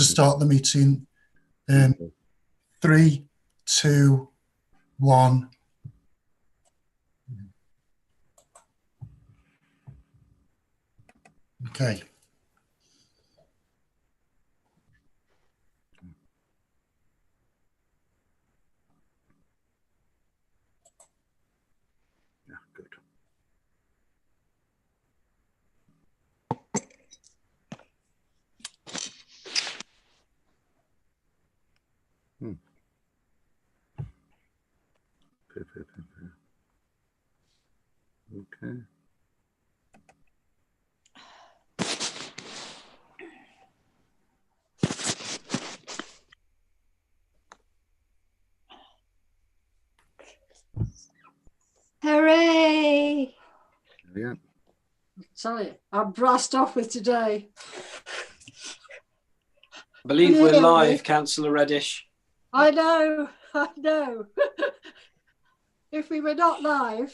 to start the meeting. 3, 2, 1. Okay. Yeah, good. Okay. Hooray! Yeah. Sorry, I'm brassed off with today. I believe Can you we're hear live, me? Councillor Reddish. I know, I know. If we were not live.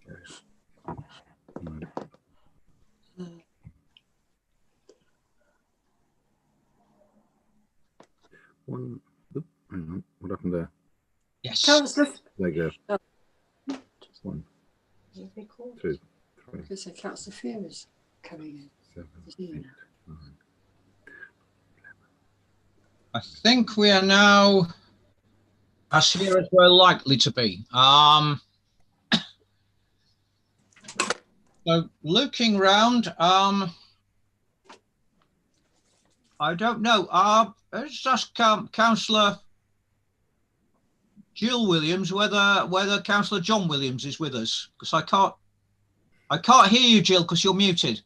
Yes. Right. One. Oop, hang on. What happened there? Yes. Councillor. There you go. Oh. 1, Is it recorded? 2, 3, Because Councillor Fear is coming 7, in. 8, 9. I think we are now as here as we're likely to be. So looking round, I don't know. Let's ask Councillor Jill Williams whether Councillor John Williams is with us, because I can't hear you, Jill, because you're muted.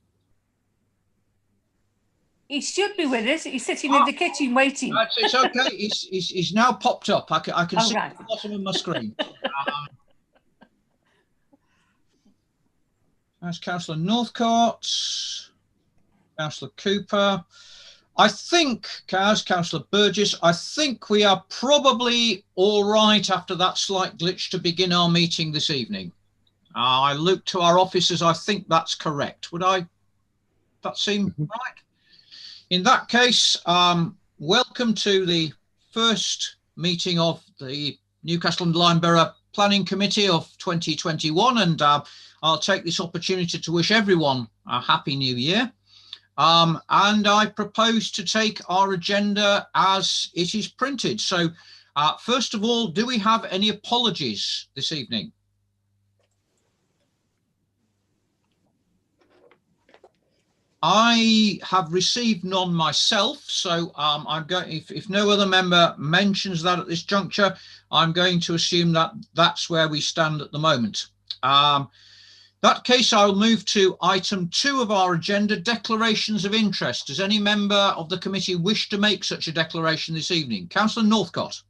He should be with us. He's sitting in the kitchen waiting. It's okay. He's now popped up. I can see right. the bottom of my screen. That's Councillor Northcote, Councillor Cooper. I think, Councillor Burgess, I think we are probably all right after that slight glitch to begin our meeting this evening. I looked to our officers. I think that's correct. That seem right? In that case, welcome to the first meeting of the Newcastle-under-Lyme Borough Planning Committee of 2021, and I'll take this opportunity to wish everyone a happy new year. And I propose to take our agenda as it is printed. So first of all, do we have any apologies this evening? I have received none myself, so I'm going. If no other member mentions that at this juncture, I'm going to assume that that's where we stand at the moment. That case, I'll move to item 2 of our agenda, declarations of interest. Does any member of the committee wish to make such a declaration this evening? Councillor Northcott.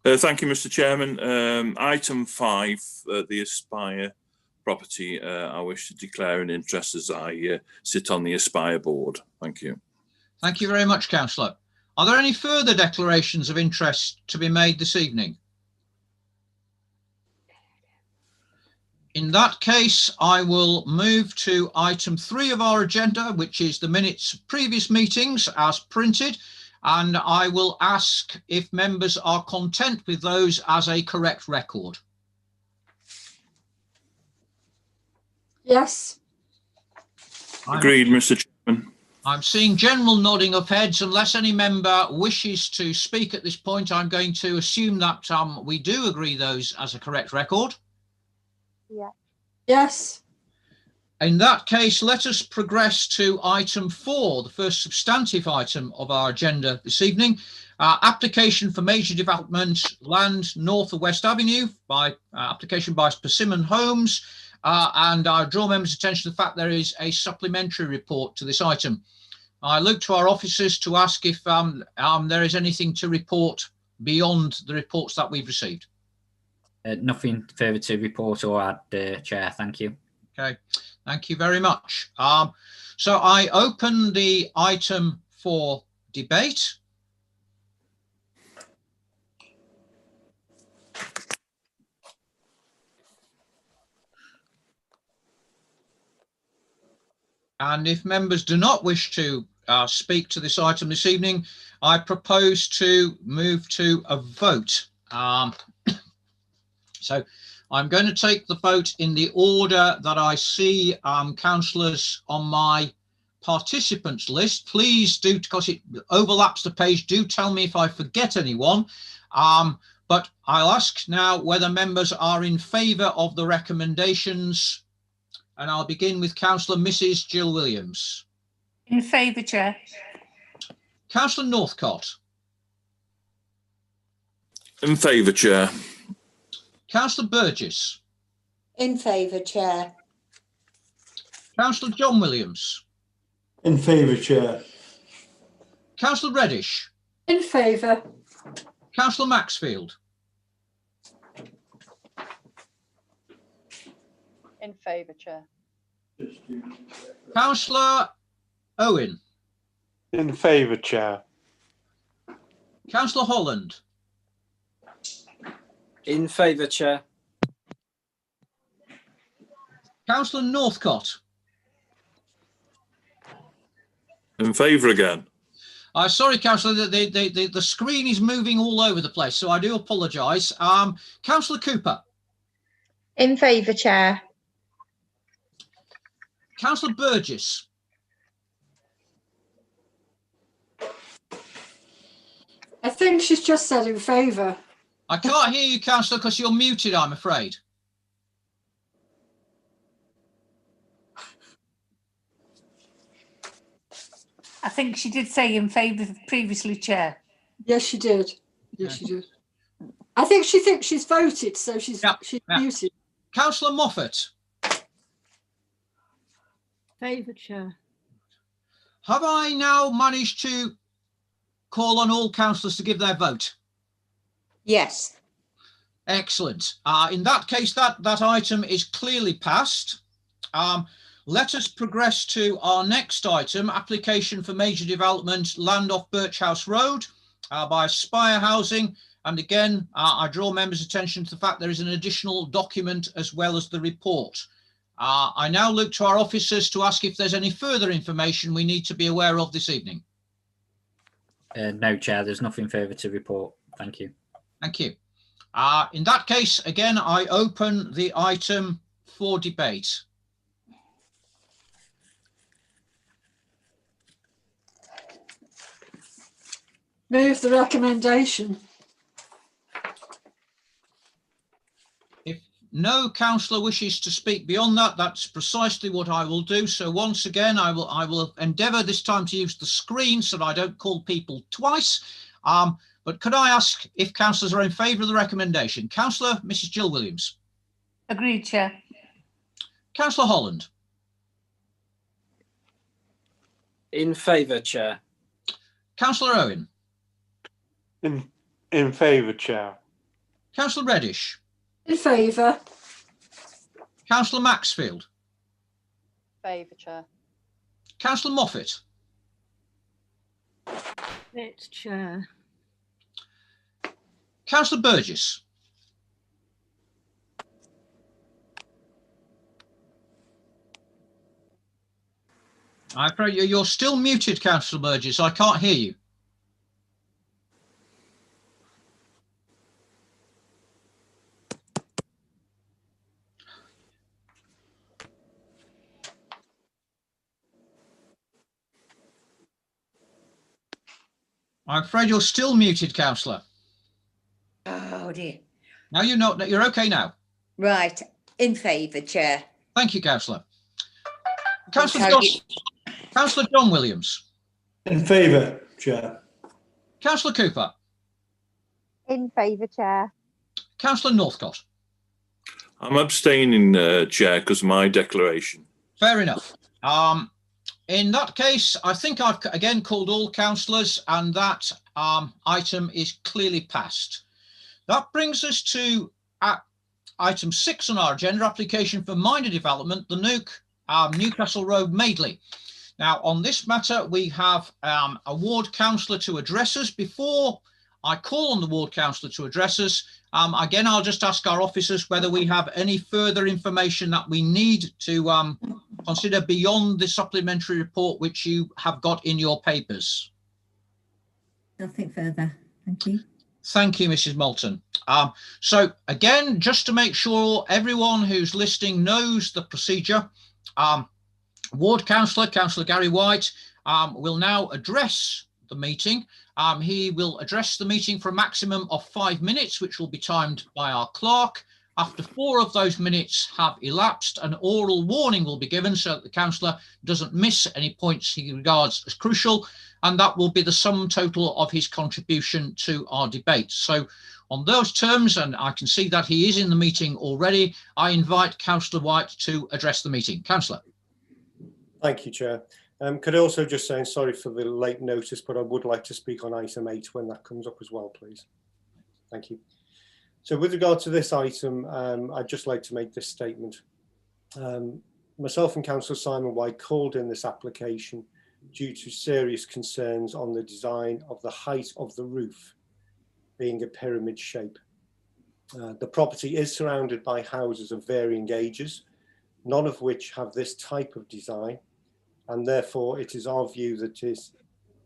Thank you, Mr. Chairman. Item 5, the Aspire property, I wish to declare an interest as I sit on the Aspire board. Thank you. Thank you very much, Councillor. Are there any further declarations of interest to be made this evening? In that case, I will move to item 3 of our agenda, which is the minutes of previous meetings as printed, and I will ask if members are content with those as a correct record. Yes. Agreed, Mr. Chairman. I'm seeing general nodding of heads. Unless any member wishes to speak at this point, I'm going to assume that we do agree those as a correct record. Yeah. Yes. In that case, let us progress to item 4, the first substantive item of our agenda this evening. Application for major development land north of West Avenue by application by Persimmon Homes. And I draw members' attention to the fact there is a supplementary report to this item. I look to our officers to ask if there is anything to report beyond the reports that we've received. Nothing further to report or add, Chair. Thank you. Okay, thank you very much. So I open the item for debate. And if members do not wish to speak to this item this evening, I propose to move to a vote. So I'm going to take the vote in the order that I see councillors on my participants list. Please do, because it overlaps the page, do tell me if I forget anyone. But I'll ask now whether members are in favour of the recommendations. And I'll begin with Councillor Mrs. Jill Williams. In favour, Chair. Councillor Northcott. In favour, Chair. Councillor Burgess. In favour, Chair. Councillor John Williams. In favour, Chair. Councillor Reddish. In favour. Councillor Maxfield. In favour, Chair. Councillor Owen. In favour, Chair. Councillor Holland. In favour, Chair. Councillor Northcott. In favour again. Sorry, Councillor, the screen is moving all over the place, so I do apologise. Councillor Cooper. In favour, Chair. Councillor Burgess. I think she's just said in favour. I can't hear you, Councillor, because you're muted, I'm afraid. I think she did say in favour previously, Chair. Yes, she did. Yes, she did. I think she thinks she's voted, so she's muted. Councillor Moffat. Favour, Chair. Have I now managed to call on all councillors to give their vote? Yes. Excellent. In that case, that item is clearly passed. Let us progress to our next item, application for major development, land off Birch House Road by Aspire Housing. And again, I draw members' attention to the fact there is an additional document as well as the report. I now look to our officers to ask if there's any further information we need to be aware of this evening. No, Chair, there's nothing further to report. Thank you. Thank you. In that case, again, I open the item for debate. Move the recommendation. If no councillor wishes to speak beyond that, that's precisely what I will do. So once again, I will endeavour this time to use the screen so that I don't call people twice. But could I ask if councillors are in favour of the recommendation? Councillor Mrs. Jill Williams. Agreed, Chair. Councillor Holland. In favour, Chair. Councillor Owen. In favour, Chair. Councillor Reddish. In favour. Councillor Maxfield. Favour, Chair. Councillor Moffat. It's Chair. Councillor Burgess. I'm afraid you're still muted, Councillor Burgess. I can't hear you. I'm afraid you're still muted, Councillor. Oh dear. Now you're not. You're okay now. Right. In favour, Chair. Thank you, Councillor. Councillor John Williams. In favour, Chair. Councillor Cooper. In favour, Chair. Councillor Northcott. I'm abstaining, Chair, because of my declaration. Fair enough. In that case, I think I've again called all councillors and that item is clearly passed. That brings us to item 6 on our agenda, application for minor development, the Newcastle Road, Madeley. Now, on this matter, we have a ward councillor to address us. Before I call on the ward councillor to address us. Again, I'll just ask our officers whether we have any further information that we need to consider beyond the supplementary report which you have got in your papers. Nothing further. Thank you. Thank you, Mrs. Moulton. So again, just to make sure everyone who's listening knows the procedure, ward councillor, Councillor Gary White, will now address the meeting. He will address the meeting for a maximum of 5 minutes, which will be timed by our clerk. After 4 of those minutes have elapsed, an oral warning will be given so that the councillor doesn't miss any points he regards as crucial, and that will be the sum total of his contribution to our debate. So on those terms, and I can see that he is in the meeting already, I invite Councillor White to address the meeting. Councillor. Thank you, Chair. Could I also just say, sorry for the late notice, but I would like to speak on item 8 when that comes up as well, please. Thank you. So with regard to this item, I'd just like to make this statement. Myself and Councillor Simon White called in this application due to serious concerns on the design of the height of the roof being a pyramid shape. The property is surrounded by houses of varying ages, none of which have this type of design, and therefore it is our view that it is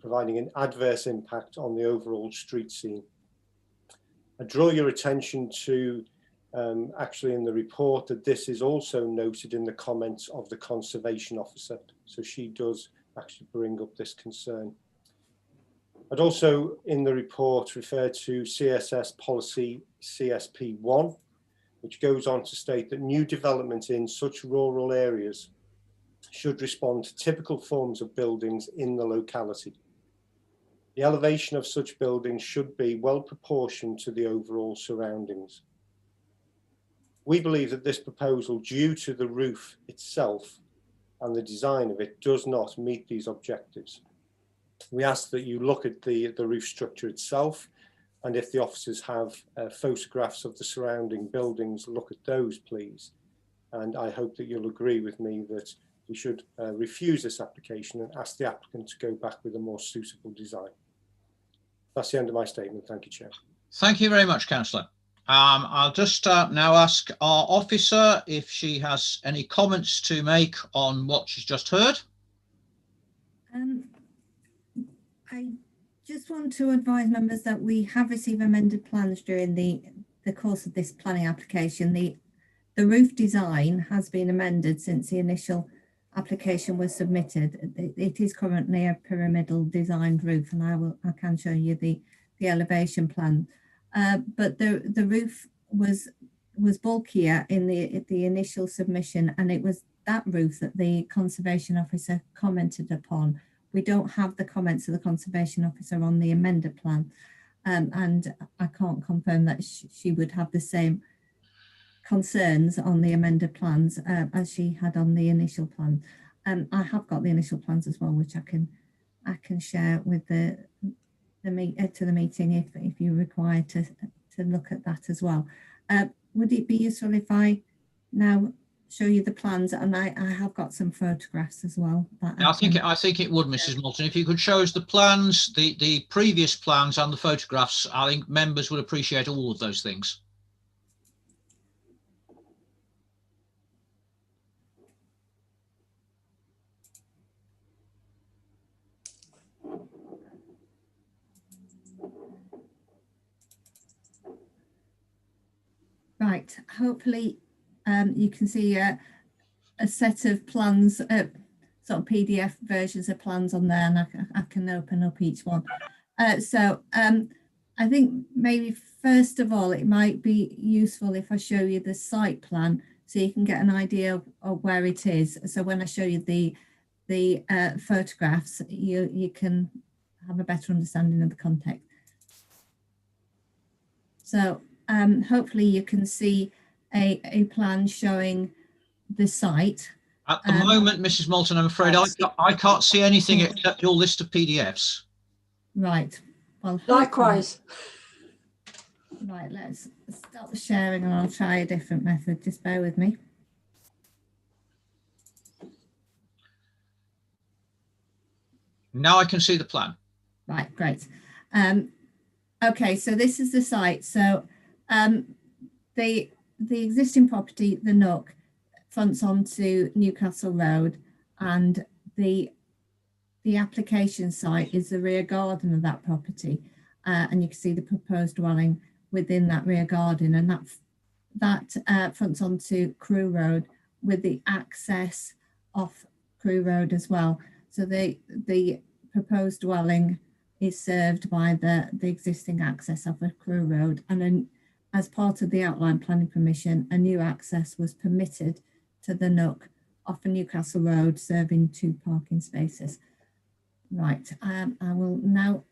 providing an adverse impact on the overall street scene. I draw your attention to actually in the report that this is also noted in the comments of the conservation officer, so she does actually bring up this concern. I'd also in the report refer to CSS policy CSP1, which goes on to state that new development in such rural areas should respond to typical forms of buildings in the locality. The elevation of such buildings should be well proportioned to the overall surroundings. We believe that this proposal, due to the roof itself and the design of it, does not meet these objectives. We ask that you look at the roof structure itself, and if the officers have photographs of the surrounding buildings, look at those, please. And I hope that you'll agree with me that we should refuse this application and ask the applicant to go back with a more suitable design. That's the end of my statement. Thank you, Chair. Thank you very much, Councillor. I'll just now ask our officer if she has any comments to make on what she's just heard. I just want to advise members that we have received amended plans during the course of this planning application. The roof design has been amended since the initial application was submitted. It is currently a pyramidal designed roof, and I can show you the elevation plan. But the roof was bulkier in the initial submission, and it was that roof that the conservation officer commented upon. We don't have the comments of the conservation officer on the amended plan, and I can't confirm that she would have the same concerns on the amended plans as she had on the initial plan. I have got the initial plans as well, which I can share with to the meeting if you're required to look at that as well. Would it be useful if I now show you the plans, and I have got some photographs as well? I think it would, Mrs. Moulton. If you could show us the plans, the previous plans and the photographs, I think members would appreciate all of those things. Right, hopefully you can see a set of plans, sort of PDF versions of plans on there, and I can open up each one. So I think maybe first of all, it might be useful if I show you the site plan so you can get an idea of where it is. So when I show you the photographs, you can have a better understanding of the context. So hopefully you can see a plan showing the site. At the moment, Mrs. Moulton, I'm afraid I can't see anything except your list of PDFs. Right. Well, likewise. Right, let's stop the sharing and I'll try a different method. Just bear with me. Now I can see the plan. Right, great. Okay, so this is the site. So the existing property, the Nook, fronts onto Newcastle Road, and the application site is the rear garden of that property, and you can see the proposed dwelling within that rear garden, and that fronts onto Crewe Road with the access off Crewe Road as well. So the proposed dwelling is served by the existing access off of Crewe Road, and then as part of the outline planning permission, a new access was permitted to the Nook off of Newcastle Road, serving 2 parking spaces. Right, I will now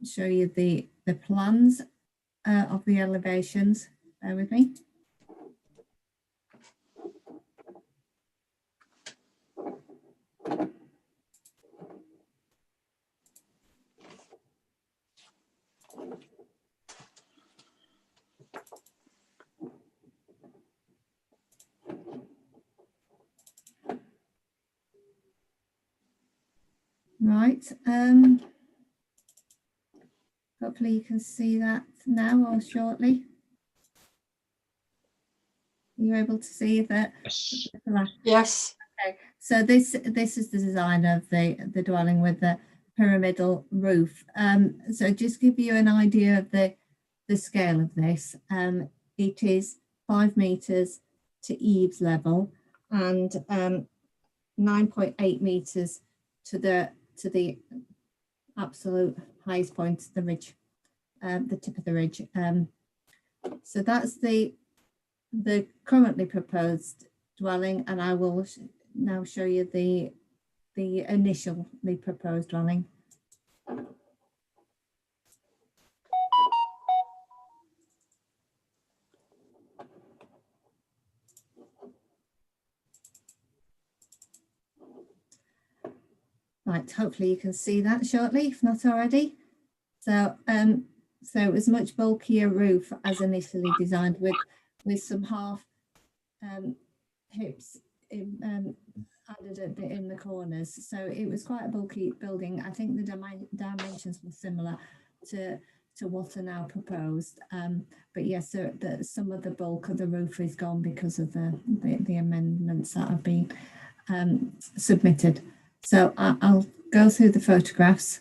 show you the plans of the elevations. Bear with me. Right, hopefully you can see that now or shortly. Are you able to see that? Yes. Yes. Okay, so this is the design of the dwelling with the pyramidal roof. So just give you an idea of the scale of this. It is 5 meters to eaves level and 9.8 meters to the absolute highest point of the ridge, the tip of the ridge. So that's the currently proposed dwelling, and I will now show you the initially proposed dwelling. Right, hopefully you can see that shortly, if not already. So so it was much bulkier roof as initially designed, with some half hips added in the corners. So it was quite a bulky building. I think the dimensions were similar to what are now proposed. But yes, so some of the bulk of the roof is gone because of the amendments that have been submitted. So I'll go through the photographs.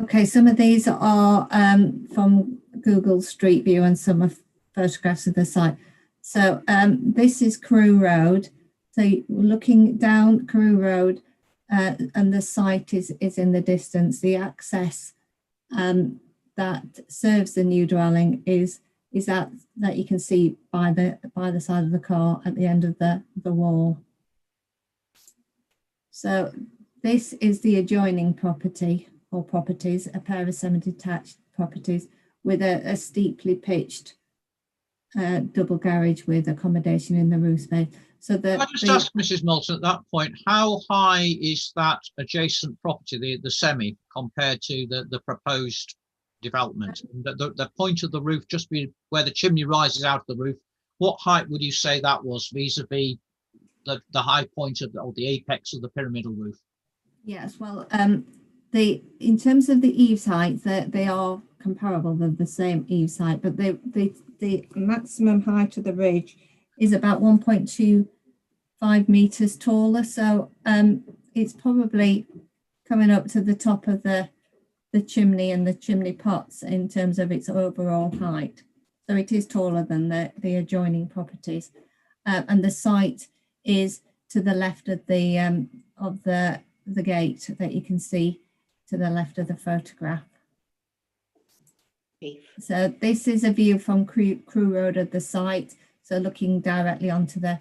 Okay, some of these are from Google Street View and some are photographs of the site. So this is Crewe Road. So looking down Crewe Road, and the site is in the distance. The access that serves the new dwelling is that you can see by the side of the car at the end of the wall. So this is the adjoining property or properties, a pair of semi-detached properties with a steeply pitched double garage with accommodation in the roof space. So Can I just ask Mrs. Moulton at that point, how high is that adjacent property, the semi, compared to the proposed development? The point of the roof, just where the chimney rises out of the roof, what height would you say that was vis-a-vis the high point of or the apex of the pyramidal roof? Yes, well, in terms of the eaves height, they are comparable. They're the same eaves height, but the maximum height of the ridge is about 1.25 meters taller. So it's probably coming up to the top of the chimney and the chimney pots in terms of its overall height. So it is taller than the adjoining properties, and the site is to the left of the gate that you can see to the left of the photograph. So this is a view from Crewe Road of the site. So looking directly onto the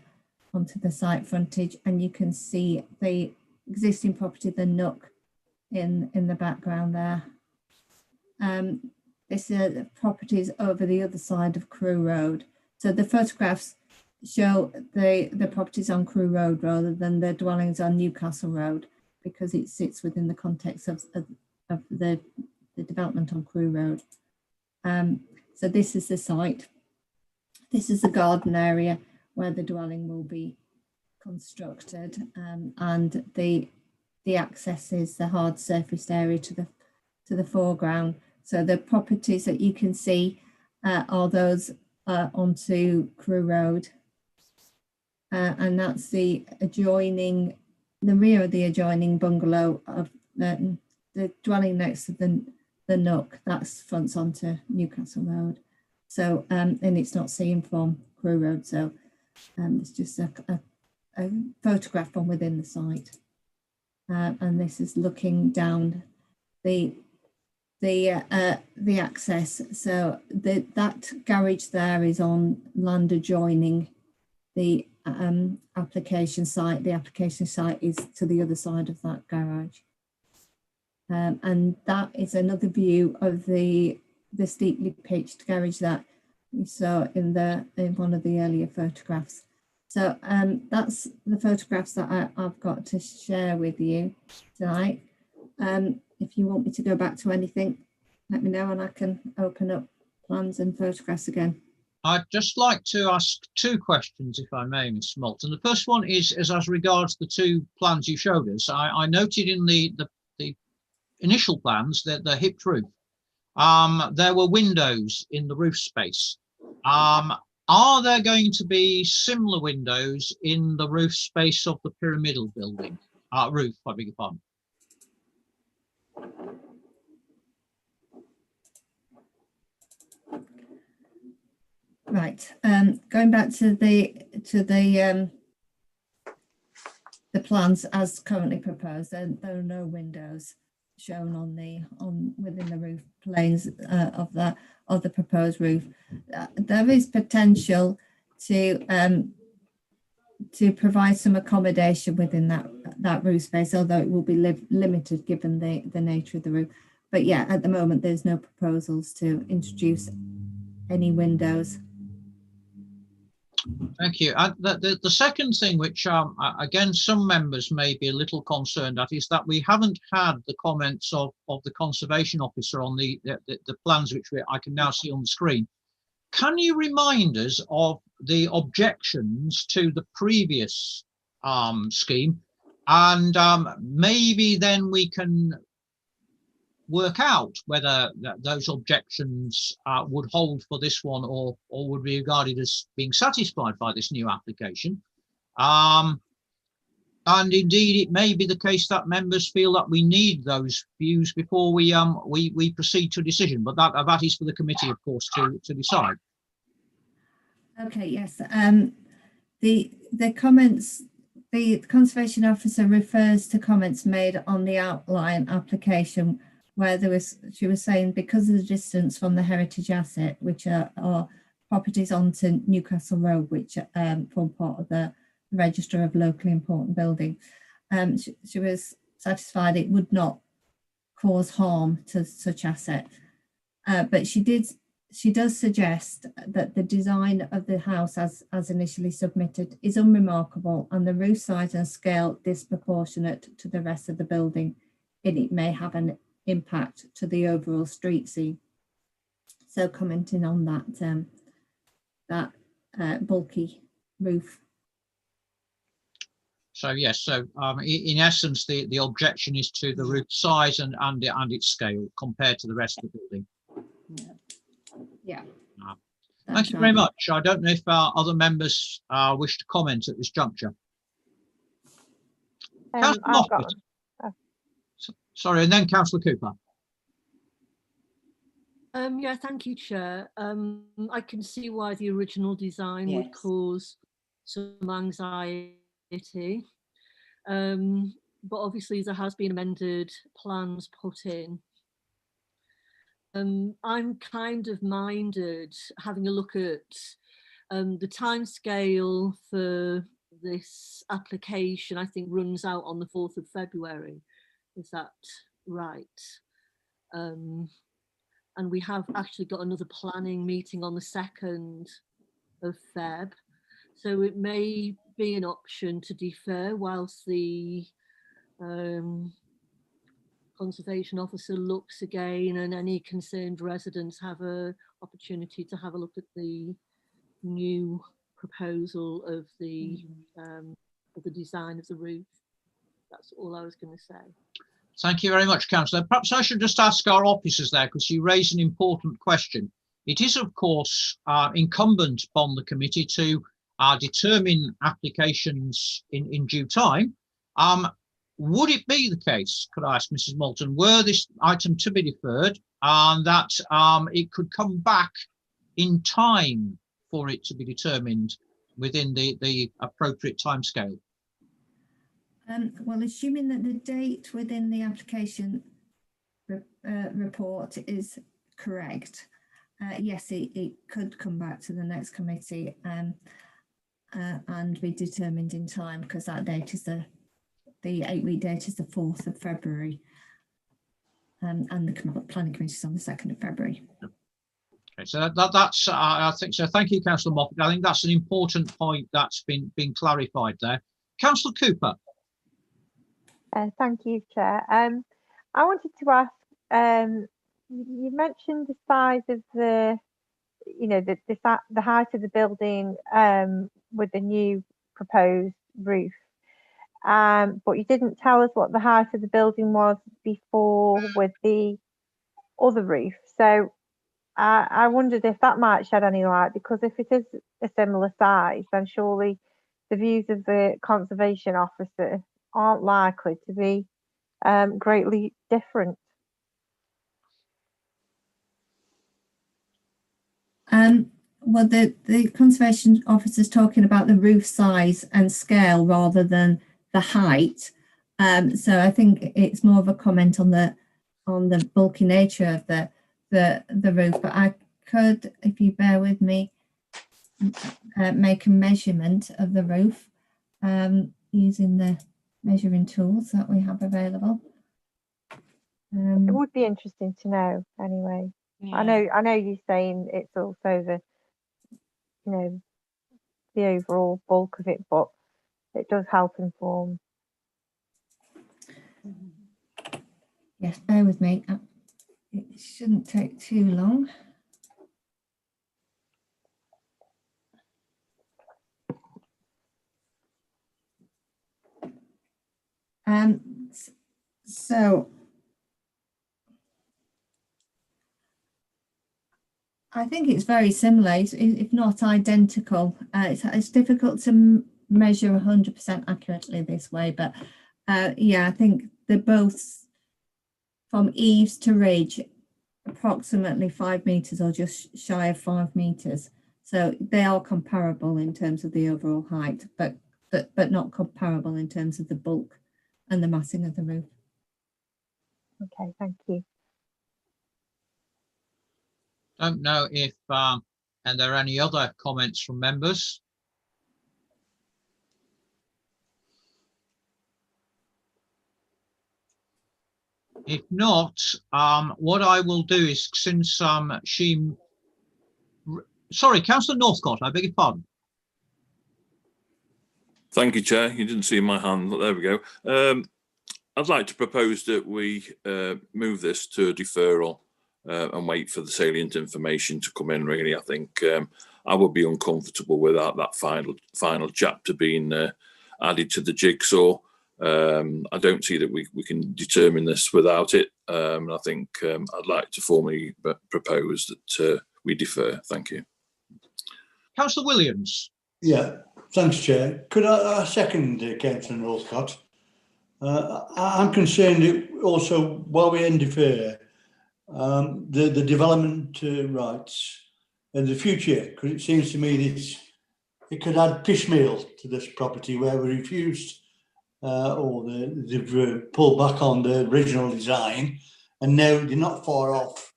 site frontage, and you can see the existing property, the Nook, in the background there. This is properties over the other side of Crewe Road. So the photographs show the properties on Crewe Road rather than the dwellings on Newcastle Road, because it sits within the context of the development on Crewe Road. So this is the site. This is the garden area where the dwelling will be constructed, and the access is the hard surfaced area to the foreground. So the properties that you can see are those onto Crewe Road, and that's the rear of the adjoining bungalow of the dwelling next to the nook. That's fronts onto Newcastle Road. So and it's not seen from Crewe Road, so it's just a photograph from within the site, and this is looking down the access. So that garage there is on land adjoining the application site. The application site is to the other side of that garage, and that is another view of the steeply pitched garage that you saw in one of the earlier photographs. So that's the photographs that I've got to share with you tonight. If you want me to go back to anything, let me know and I can open up plans and photographs again. I'd just like to ask two questions, if I may, Ms. Moulton. The first one is as regards the two plans you showed us. I noted in the initial plans that the hipped roof, there were windows in the roof space. Are there going to be similar windows in the roof space of the pyramidal building? Roof, I beg your pardon. Right, going back to the plans as currently proposed, there are no windows shown within the roof planes of the proposed roof. There is potential to provide some accommodation within that roof space, although it will be limited given the nature of the roof. But yeah, at the moment there's no proposals to introduce any windows. Thank you. The second thing, which again some members may be a little concerned at, is that we haven't had the comments of the conservation officer on the plans, which I can now see on the screen. Can you remind us of the objections to the previous scheme, and maybe then we can work out whether those objections would hold for this one or would be regarded as being satisfied by this new application. And indeed, it may be the case that members feel that we need those views before we proceed to a decision. But that is for the committee, of course, to decide. Okay. Yes. The comments. The conservation officer refers to comments made on the outline application, where she was saying because of the distance from the heritage asset, which are properties onto Newcastle Road, which form part of the register of locally important building, she was satisfied it would not cause harm to such asset. But she does suggest that the design of the house as initially submitted is unremarkable and the roof size and scale disproportionate to the rest of the building, and it may have an impact to the overall street scene. So commenting on that bulky roof. So yes, so in essence, the objection is to the roof size and its scale compared to the rest of the building. Yeah. Thank you very much. I don't know if other members wish to comment at this juncture. Sorry, and then Councillor Cooper. Yeah, thank you, Chair. I can see why the original design would cause some anxiety. But obviously there has been amended plans put in. I'm kind of minded having a look at the timescale for this application. I think runs out on the 4th of February. Is that right? And we have actually got another planning meeting on the 2nd of Feb. So it may be an option to defer whilst the conservation officer looks again and any concerned residents have an opportunity to have a look at the new proposal of the design of the roof. That's all I was going to say. Thank you very much, Councillor. Perhaps I should just ask our officers there, because you raised an important question. It is, of course, incumbent upon the committee to determine applications in due time. Would it be the case, could I ask Mrs. Moulton, were this item to be deferred, that it could come back in time for it to be determined within the appropriate timescale? Well, assuming that the date within the application report is correct, yes, it could come back to the next committee and be determined in time, because that date is the 8-week date is the 4th of February, and the planning committee is on the 2nd of February. Okay, so that's I think so. Thank you, Councillor Moffat. I think that's an important point that's been clarified there. Councillor Cooper. Thank you, Chair. I wanted to ask, you mentioned the size of the height of the building with the new proposed roof, but you didn't tell us what the height of the building was before with the other roof. So I wondered if that might shed any light, because if it is a similar size, then surely the views of the conservation officer aren't likely to be greatly different. Well, the conservation officer is talking about the roof size and scale rather than the height. So I think it's more of a comment on the bulky nature of the roof. But I could, if you bear with me, make a measurement of the roof using the measuring tools that we have available. It would be interesting to know anyway. Yeah. I know you're saying it's also the overall bulk of it, but it does help inform. Yes, bear with me. It shouldn't take too long. So I think it's very similar, if not identical. It's difficult to measure 100% accurately this way, but yeah, I think they're both from eaves to ridge, approximately 5 meters or just shy of 5 meters. So they are comparable in terms of the overall height, but not comparable in terms of the bulk and the massing of the roof. Okay, thank you. Don't know if and there are any other comments from members. If not, what I will do is, since sorry, Councillor Northcott, I beg your pardon. Thank you, Chair. You didn't see my hand, but there we go. I'd like to propose that we move this to a deferral and wait for the salient information to come in. Really, I think I would be uncomfortable without that final chapter being added to the jigsaw. I don't see that we can determine this without it. I think I'd like to formally propose that we defer. Thank you. Councillor Williams. Yeah, thanks, Chair. Could I second Councillor Northcott? I'm concerned that also, while we're in defer, the development rights in the future, because it seems to me that it could add piecemeal to this property where we refused or they've pulled back on the original design, and now they're not far off,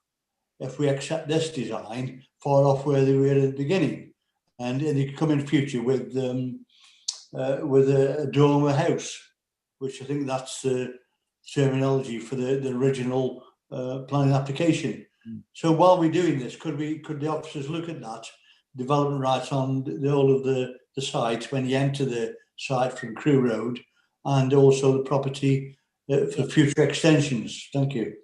if we accept this design, far off where they were at the beginning. And they could come in future with a dormer house, which I think that's the terminology for the original planning application. So while we're doing this, could the officers look at that development rights on the whole of the site when you enter the site from Crew Road, and also the property for future extensions? Thank you.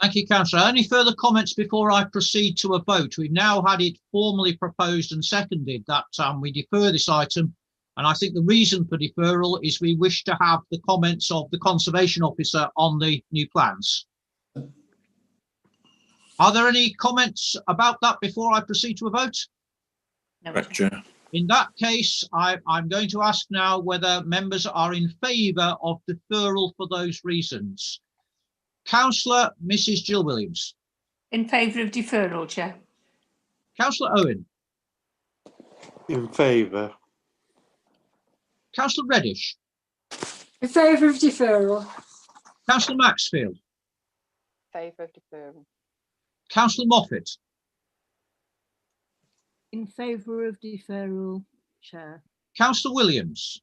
Thank you, Councillor. Any further comments before I proceed to a vote? We've now had it formally proposed and seconded that we defer this item. And I think the reason for deferral is we wish to have the comments of the Conservation Officer on the new plans. Are there any comments about that before I proceed to a vote? Correct, Chair. In that case, I'm going to ask now whether members are in favour of deferral for those reasons. Councillor Mrs Jill Williams. In favour of deferral, Chair. Councillor Owen. In favour. Councillor Reddish. In favour of deferral. Councillor Maxfield. Favour of deferral. Councillor Moffat. In favour of deferral, Chair. Councillor Williams.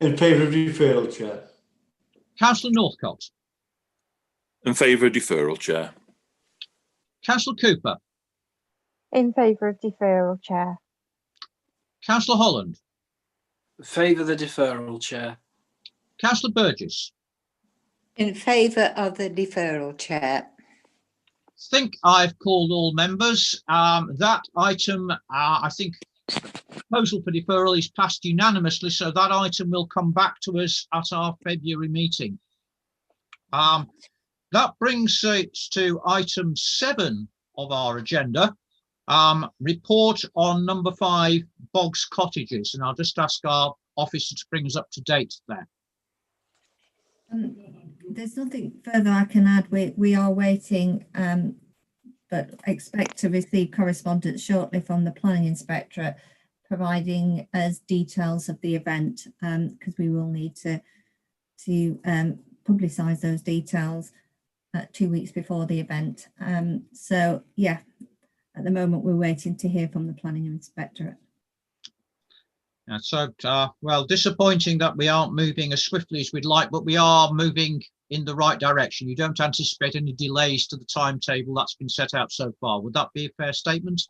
In favour of deferral, Chair. Councillor Northcott. In favour of deferral, Chair. Councillor Cooper. In favour of deferral, Chair. Councillor Holland. Favour the deferral, Chair. Councillor Burgess. In favour of the deferral, Chair. Think I've called all members. That item, I think, proposal for deferral is passed unanimously, so that item will come back to us at our February meeting. That brings us to item 7 of our agenda, report on number 5, Boggs Cottages, and I'll just ask our officer to bring us up to date there. There's nothing further I can add. We are waiting, but expect to receive correspondence shortly from the Planning Inspectorate, providing us details of the event, because we will need to publicise those details 2 weeks before the event. So yeah, at the moment we're waiting to hear from the Planning Inspectorate. So, well, disappointing that we aren't moving as swiftly as we'd like, but we are moving in the right direction. You don't anticipate any delays to the timetable that's been set out so far. Would that be a fair statement?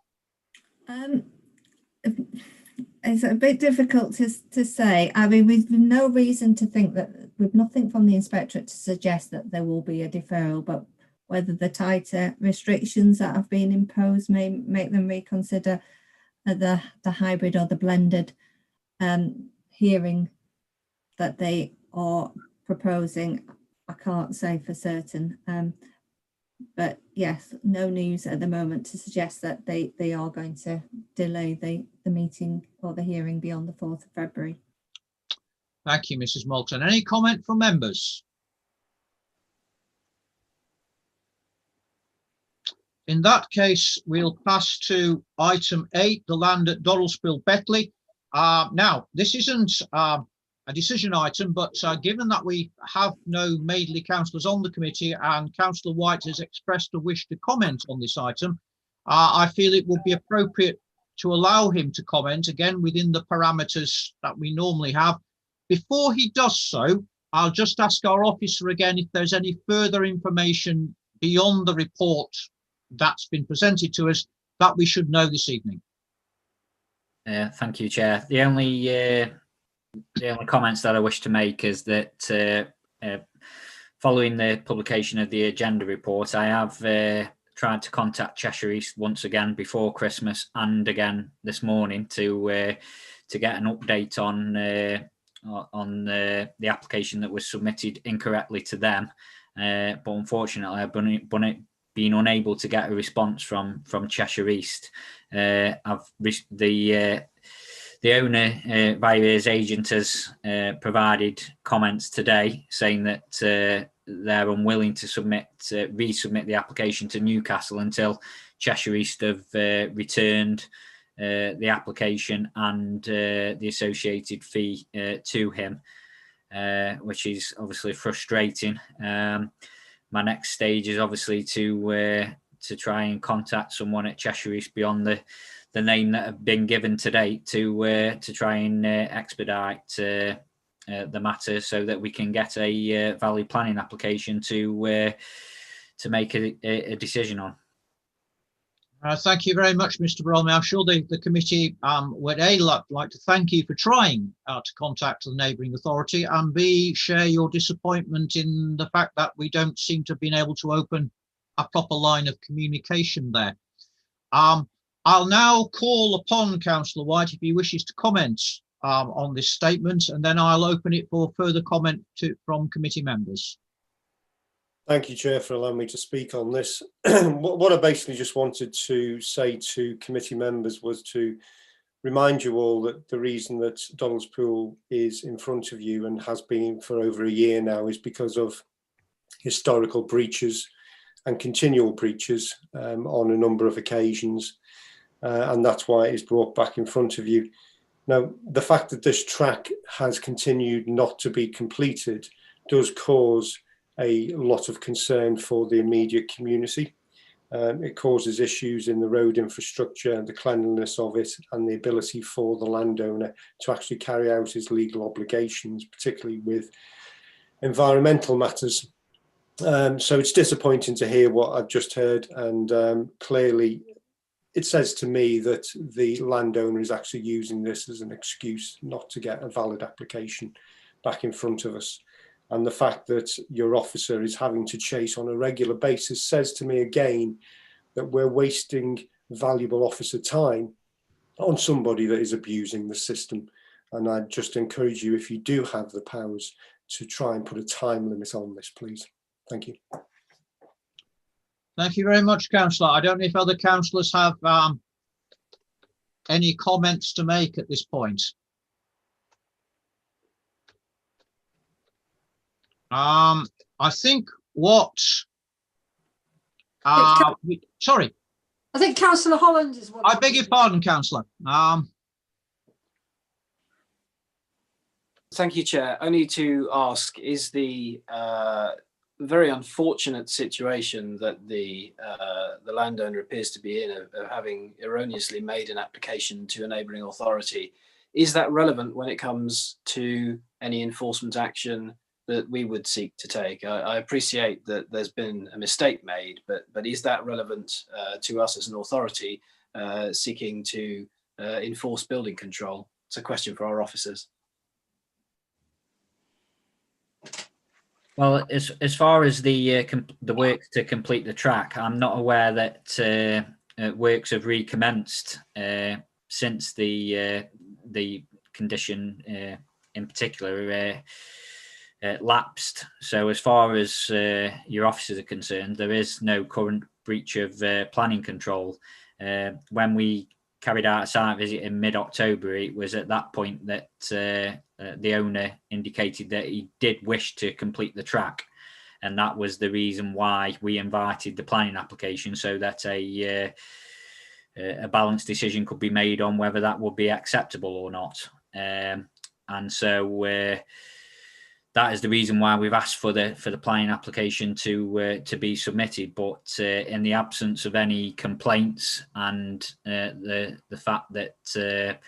It's a bit difficult to say. I mean, we've no reason to think that, we've nothing from the Inspectorate to suggest that there will be a deferral, but whether the tighter restrictions that have been imposed may make them reconsider the hybrid or the blended hearing that they are proposing. I can't say for certain, but yes, no news at the moment to suggest that they are going to delay the meeting or the hearing beyond the 4th of February. Thank you, Mrs Moulton. Any comment from members? In that case, we'll pass to item 8, the land at Doddlespill, Betley. Now, this isn't a decision item, but given that we have no Madeley councillors on the committee and Councillor White has expressed a wish to comment on this item, I feel it would be appropriate to allow him to comment, again within the parameters that we normally have. Before he does so, I'll just ask our officer again if there's any further information beyond the report that's been presented to us that we should know this evening. Thank you, Chair. The only comments that I wish to make is that following the publication of the agenda report, I have tried to contact Cheshire East once again before Christmas and again this morning to get an update on the application that was submitted incorrectly to them. But unfortunately, I've been unable to get a response from Cheshire East. The owner, via his agent, has provided comments today saying that they're unwilling to resubmit the application to Newcastle until Cheshire East have returned the application and the associated fee to him, which is obviously frustrating. My next stage is obviously to try and contact someone at Cheshire East beyond the name that have been given to date to try and expedite the matter so that we can get a valid planning application to make a decision on. Thank you very much, Mr. Bromley. I'm sure the committee would A, like to thank you for trying to contact the neighbouring authority, and B, share your disappointment in the fact that we don't seem to have been able to open proper line of communication there. I'll now call upon Councillor White if he wishes to comment on this statement, and then I'll open it for further comment from committee members. Thank you, Chair, for allowing me to speak on this. What I basically just wanted to say to committee members was to remind you all that the reason that Donald's Pool is in front of you and has been for over a year now is because of historical breaches and continual breaches on a number of occasions. And that's why it is brought back in front of you. Now, the fact that this track has continued not to be completed does cause a lot of concern for the immediate community. It causes issues in the road infrastructure and the cleanliness of it, and the ability for the landowner to actually carry out his legal obligations, particularly with environmental matters. So it's disappointing to hear what I've just heard, and clearly it says to me that the landowner is actually using this as an excuse not to get a valid application back in front of us. And the fact that your officer is having to chase on a regular basis says to me again that we're wasting valuable officer time on somebody that is abusing the system. And I just encourage you, if you do have the powers, to try and put a time limit on this, please. Thank you. Thank you very much, Councillor. I don't know if other councillors have any comments to make at this point. I think what sorry. I think Councillor Holland is one. I beg your pardon, Councillor. Thank you, Chair. Only to ask, is the very unfortunate situation that the landowner appears to be in of having erroneously made an application to a neighbouring authority, is that relevant when it comes to any enforcement action that we would seek to take? I appreciate that there's been a mistake made, but is that relevant to us as an authority seeking to enforce building control? It's a question for our officers. Well, as far as the works to complete the track, I'm not aware that works have recommenced since the condition in particular lapsed. So as far as your officers are concerned, there is no current breach of planning control. When we carried out a site visit in mid-October, it was at that point that the owner indicated that he did wish to complete the track, and that was the reason why we invited the planning application, so that a balanced decision could be made on whether that would be acceptable or not. And so that is the reason why we've asked for the planning application to be submitted. But in the absence of any complaints and the fact that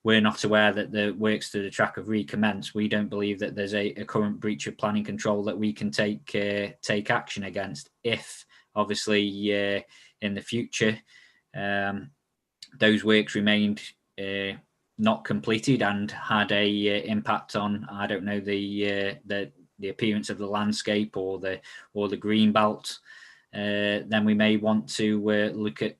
we're not aware that the works to the track have recommenced, we don't believe that there's a current breach of planning control that we can take action against. If obviously in the future those works remained not completed and had a impact on, I don't know, the appearance of the landscape or the green belt, then we may want to look at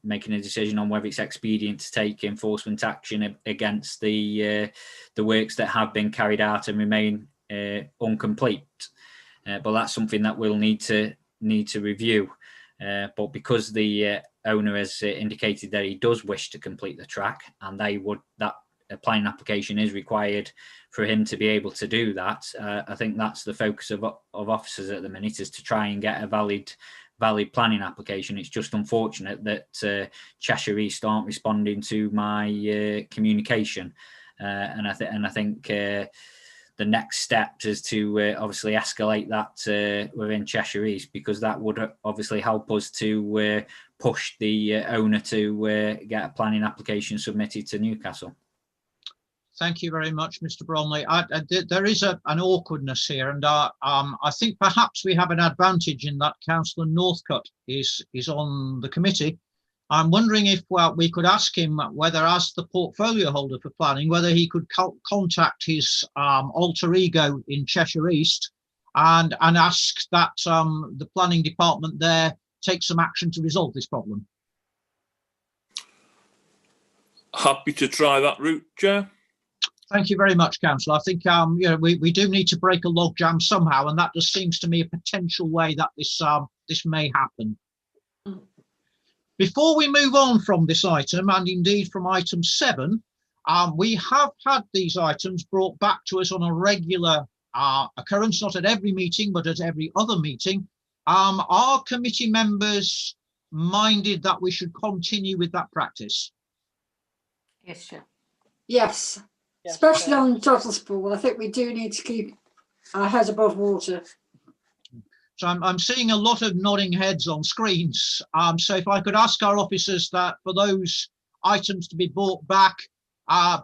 making a decision on whether it's expedient to take enforcement action against the works that have been carried out and remain incomplete. But that's something that we'll need to review. But because the owner has indicated that he does wish to complete the track, and that a planning application is required for him to be able to do that, I think that's the focus of officers at the minute, is to try and get a valid planning application. It's just unfortunate that Cheshire East aren't responding to my communication, and I think the next step is to obviously escalate that within Cheshire East, because that would obviously help us to push the owner to get a planning application submitted to Newcastle. Thank you very much, Mr. Bromley. There is an awkwardness here, and I think perhaps we have an advantage in that Councillor Northcote is on the committee. I'm wondering if we could ask him whether, as the portfolio holder for planning, whether he could contact his alter ego in Cheshire East and ask that the planning department there take some action to resolve this problem. Happy to try that route, Chair. Thank you very much, Councillor. I think we do need to break a logjam somehow, and that just seems to me a potential way that this may happen. Before we move on from this item, and indeed from item 7, we have had these items brought back to us on a regular occurrence, not at every meeting, but at every other meeting. Are committee members minded that we should continue with that practice? Yes, sure. Yes, especially on Doddlespool. I think we do need to keep our head above water. So I'm seeing a lot of nodding heads on screens. So if I could ask our officers that for those items to be brought back, I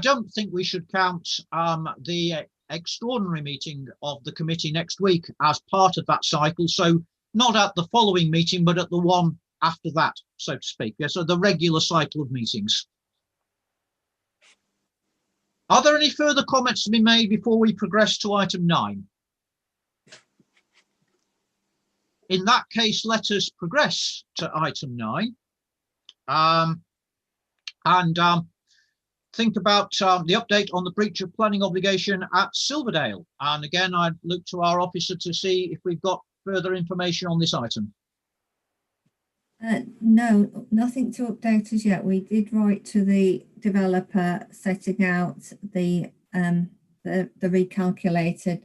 don't think we should count the extraordinary meeting of the committee next week as part of that cycle. So not at the following meeting, but at the one after that, so to speak. Yeah, so the regular cycle of meetings. Are there any further comments to be made before we progress to item 9? In that case, let us progress to item 9 and think about the update on the breach of planning obligation at Silverdale. And again, I'd look to our officer to see if we've got further information on this item. No, nothing to update as yet. We did write to the developer setting out the recalculated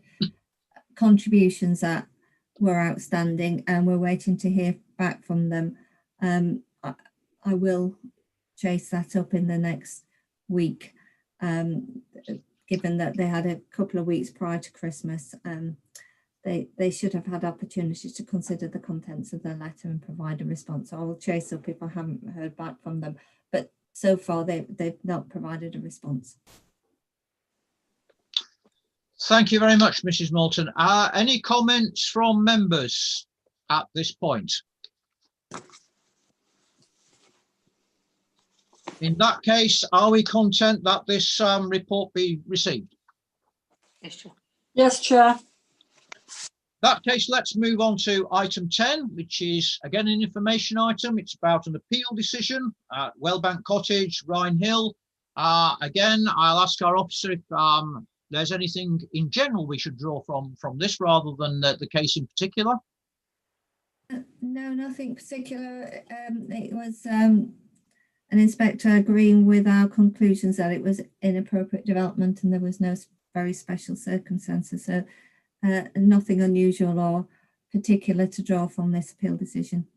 contributions that were outstanding, and we're waiting to hear back from them. I will chase that up in the next week, given that they had a couple of weeks prior to Christmas. They should have had opportunity to consider the contents of their letter and provide a response. So I will chase up if I haven't heard back from them. But so far, they've not provided a response. Thank you very much, Mrs. Moulton. Any comments from members at this point? In that case, are we content that this report be received? Yes, Chair. Yes, Chair. In that case, let's move on to item 10, which is again an information item. It's about an appeal decision at Wellbank Cottage, Rhine Hill. Again, I'll ask our officer if there's anything in general we should draw from this rather than the case in particular. No, nothing particular. It was an inspector agreeing with our conclusions that it was inappropriate development and there was no very special circumstances. So nothing unusual or particular to draw from this appeal decision.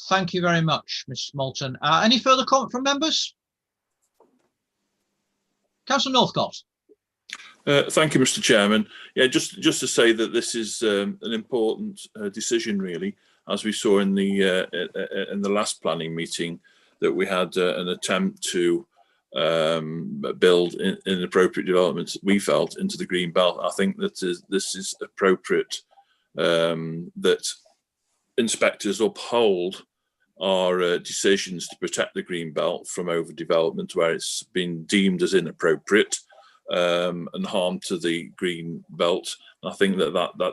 Thank you very much, Mrs. Moulton. Any further comment from members? Councillor Northcott. Thank you, Mr. Chairman. Yeah, just to say that this is an important decision, really, as we saw in the last planning meeting, that we had an attempt to build inappropriate developments, we felt, into the green belt. I think that this is appropriate that inspectors uphold our decisions to protect the green belt from overdevelopment where it's been deemed as inappropriate and harm to the green belt. I think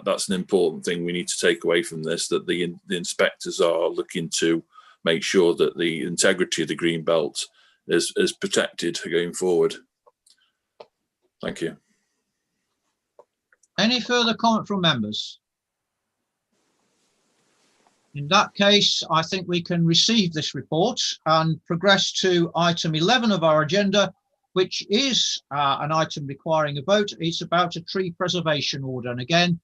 that's an important thing we need to take away from this, that the inspectors are looking to make sure that the integrity of the green belt is protected going forward. Thank you. Any further comment from members? In that case, I think we can receive this report and progress to item 11 of our agenda, which is an item requiring a vote. It's about a tree preservation order. And again,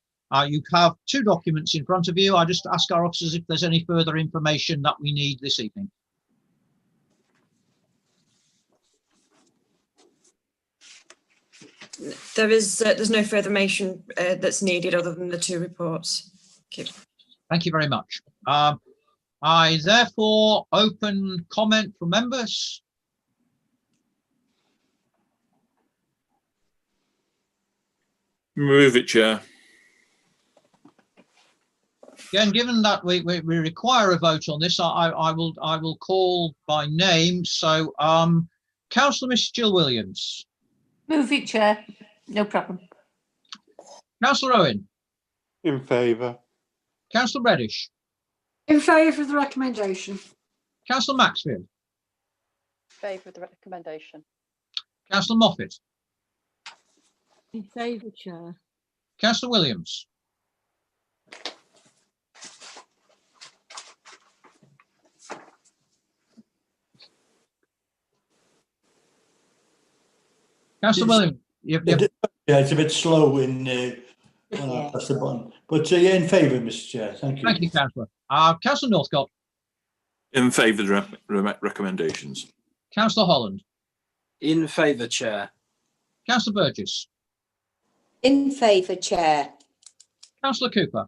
you have two documents in front of you. I just ask our officers if there's any further information that we need this evening. There's no further information that's needed other than the two reports. Thank you. Thank you very much. I therefore open comment from members. Move it, Chair. Again, given that we require a vote on this, I will call by name. So, Councillor Miss Jill Williams. Move it, Chair. No problem. Councillor Owen, In favour. Councillor Reddish, In favour of the recommendation. Councillor Maxfield, Favour of the recommendation. Councillor Moffat, In favour, Chair. Councillor Williams, Councillor Williams. Yeah, it's a bit slow in when I press the button. But yeah, in favour, Mr. Chair. Thank you. Thank you, Councillor. Councillor Northcott, In favour of the recommendations. Councillor Holland, In favour, Chair. Councillor Burgess, In favour, Chair. Councillor Cooper.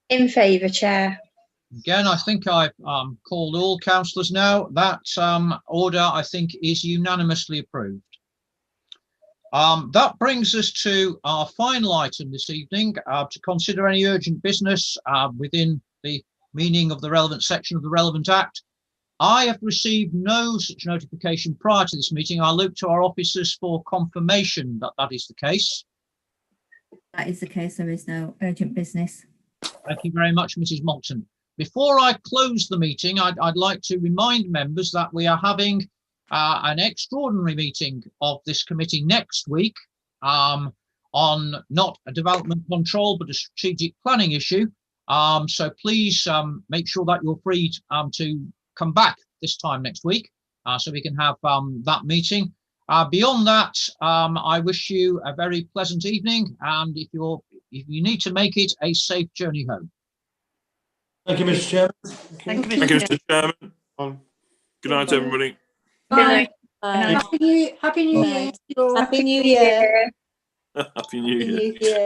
In favour, Chair. Again, I think I've called all councillors now. That order, I think, is unanimously approved. That brings us to our final item this evening, to consider any urgent business within the meaning of the relevant section of the relevant Act. I have received no such notification prior to this meeting. I'll look to our officers for confirmation that that is the case. That is the case. There is no urgent business. Thank you very much, Mrs. Moulton. Before I close the meeting, I'd like to remind members that we are having an extraordinary meeting of this committee next week on not a development control, but a strategic planning issue. So please make sure that you're free to come back this time next week so we can have that meeting. Beyond that, I wish you a very pleasant evening, and if you need to make it, a safe journey home. Thank you, Mr. Chairman. Thank you, Thank you, Mr. Mr. Chairman. Good night, everybody. Bye. Bye. Happy New Year. Happy New Year. Happy New Year. Happy New Year.